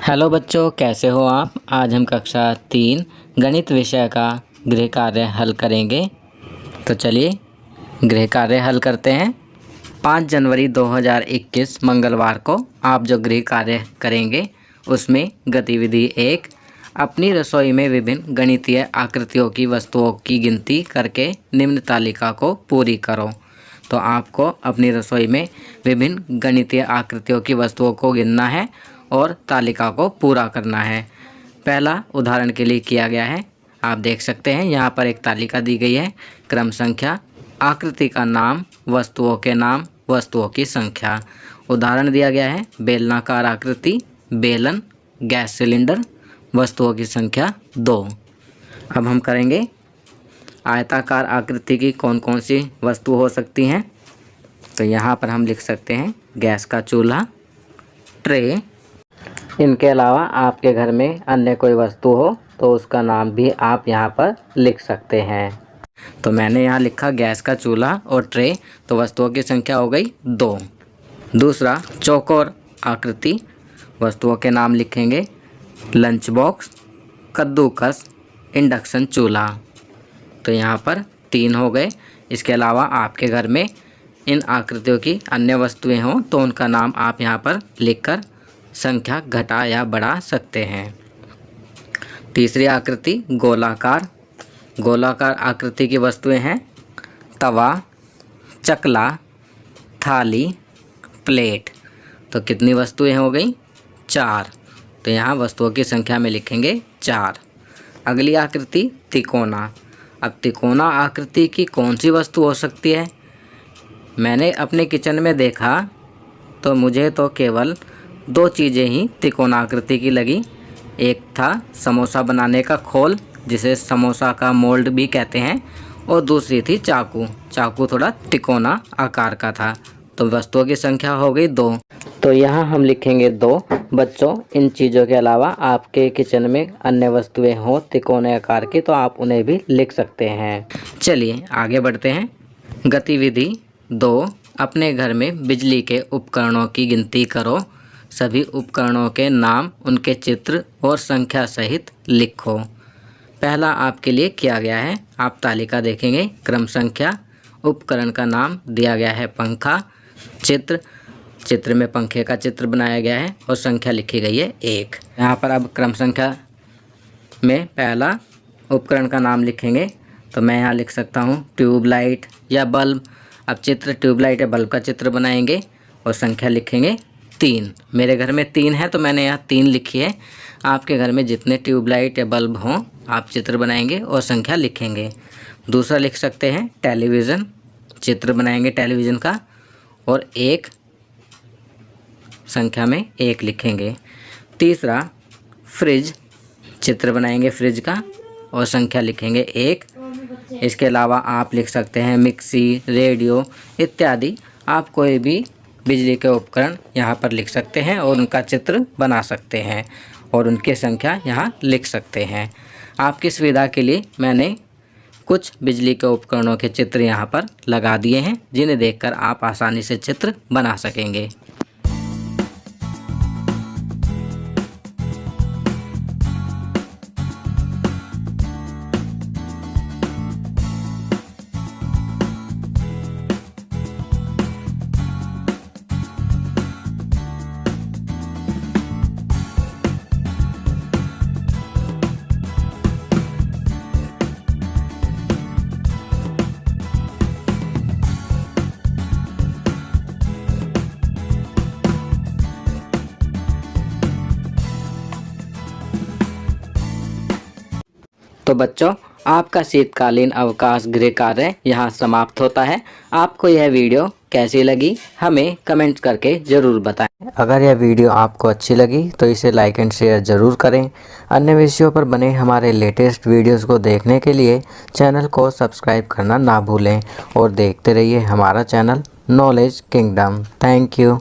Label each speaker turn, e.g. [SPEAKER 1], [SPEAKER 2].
[SPEAKER 1] Hello बच्चों, कैसे हो आप। आज हम कक्षा 3 गणित विषय का गृह कार्य हल करेंगे। तो चलिए गृह कार्य हल करते हैं। 5 जनवरी 2021 मंगलवार को आप जो गृह कार्य करेंगे उसमें गतिविधि 1, अपनी रसोई में विभिन्न गणितीय आकृतियों की वस्तुओं की गिनती करके निम्न तालिका को पूरी करो। तो आपको अपनी रसोई में विभिन्न गणितीय आकृतियों की वस्तुओं को गिनना है और तालिका को पूरा करना है। पहला उदाहरण के लिए किया गया है, आप देख सकते हैं यहाँ पर एक तालिका दी गई है। क्रम संख्या, आकृति का नाम, वस्तुओं के नाम, वस्तुओं की संख्या। उदाहरण दिया गया है बेलनाकार आकृति, बेलन, गैस सिलेंडर, वस्तुओं की संख्या 2। अब हम करेंगे आयताकार आकृति की कौन कौन सी वस्तु हो सकती हैं। तो यहाँ पर हम लिख सकते हैं गैस का चूल्हा, ट्रे। इनके अलावा आपके घर में अन्य कोई वस्तु हो तो उसका नाम भी आप यहाँ पर लिख सकते हैं। तो मैंने यहाँ लिखा गैस का चूल्हा और ट्रे, तो वस्तुओं की संख्या हो गई 2। दूसरा चौकोर आकृति, वस्तुओं के नाम लिखेंगे लंच बॉक्स, कद्दूकस, इंडक्शन चूल्हा। तो यहाँ पर 3 हो गए। इसके अलावा आपके घर में इन आकृतियों की अन्य वस्तुएं हों तो उनका नाम आप यहाँ पर लिखकर संख्या घटा या बढ़ा सकते हैं। तीसरी आकृति गोलाकार। गोलाकार आकृति की वस्तुएं हैं तवा, चकला, थाली, प्लेट। तो कितनी वस्तुएं हो गई? 4। तो यहाँ वस्तुओं की संख्या में लिखेंगे 4। अगली आकृति तिकोना। अब तिकोना आकृति की कौन सी वस्तु हो सकती है? मैंने अपने किचन में देखा तो मुझे तो केवल 2 चीज़ें ही तिकोना आकृति की लगी। एक था समोसा बनाने का खोल, जिसे समोसा का मोल्ड भी कहते हैं, और दूसरी थी चाकू। चाकू थोड़ा तिकोना आकार का था। तो वस्तुओं की संख्या हो गई 2। तो यहाँ हम लिखेंगे 2। बच्चों, इन चीज़ों के अलावा आपके किचन में अन्य वस्तुएं हों तिकोने आकार की तो आप उन्हें भी लिख सकते हैं। चलिए आगे बढ़ते हैं। गतिविधि 2, अपने घर में बिजली के उपकरणों की गिनती करो। सभी उपकरणों के नाम, उनके चित्र और संख्या सहित लिखो। पहला आपके लिए किया गया है, आप तालिका देखेंगे। क्रम संख्या, उपकरण का नाम दिया गया है पंखा, चित्र में पंखे का चित्र बनाया गया है और संख्या लिखी गई है 1। यहाँ पर अब क्रम संख्या में पहला उपकरण का नाम लिखेंगे। तो मैं यहाँ लिख सकता हूँ ट्यूबलाइट या बल्ब। अब चित्र ट्यूबलाइट या बल्ब का चित्र बनाएंगे और संख्या लिखेंगे 3। मेरे घर में 3 है तो मैंने यहाँ 3 लिखी है। आपके घर में जितने ट्यूबलाइट या बल्ब हों आप चित्र बनाएंगे और संख्या लिखेंगे। दूसरा लिख सकते हैं टेलीविज़न, चित्र बनाएंगे टेलीविज़न का और 1 संख्या में 1 लिखेंगे। तीसरा फ्रिज, चित्र बनाएंगे फ्रिज का और संख्या लिखेंगे 1। इसके अलावा आप लिख सकते हैं मिक्सी, रेडियो इत्यादि। आप कोई भी बिजली के उपकरण यहाँ पर लिख सकते हैं और उनका चित्र बना सकते हैं और उनकी संख्या यहाँ लिख सकते हैं। आपकी सुविधा के लिए मैंने कुछ बिजली के उपकरणों के चित्र यहाँ पर लगा दिए हैं, जिन्हें देखकर आप आसानी से चित्र बना सकेंगे। तो बच्चों, आपका शीतकालीन अवकाश गृह कार्य यहाँ समाप्त होता है। आपको यह वीडियो कैसी लगी हमें कमेंट करके ज़रूर बताएं। अगर यह वीडियो आपको अच्छी लगी तो इसे लाइक एंड शेयर ज़रूर करें। अन्य विषयों पर बने हमारे लेटेस्ट वीडियोस को देखने के लिए चैनल को सब्सक्राइब करना ना भूलें और देखते रहिए हमारा channel knowledge kingdom. Thank you.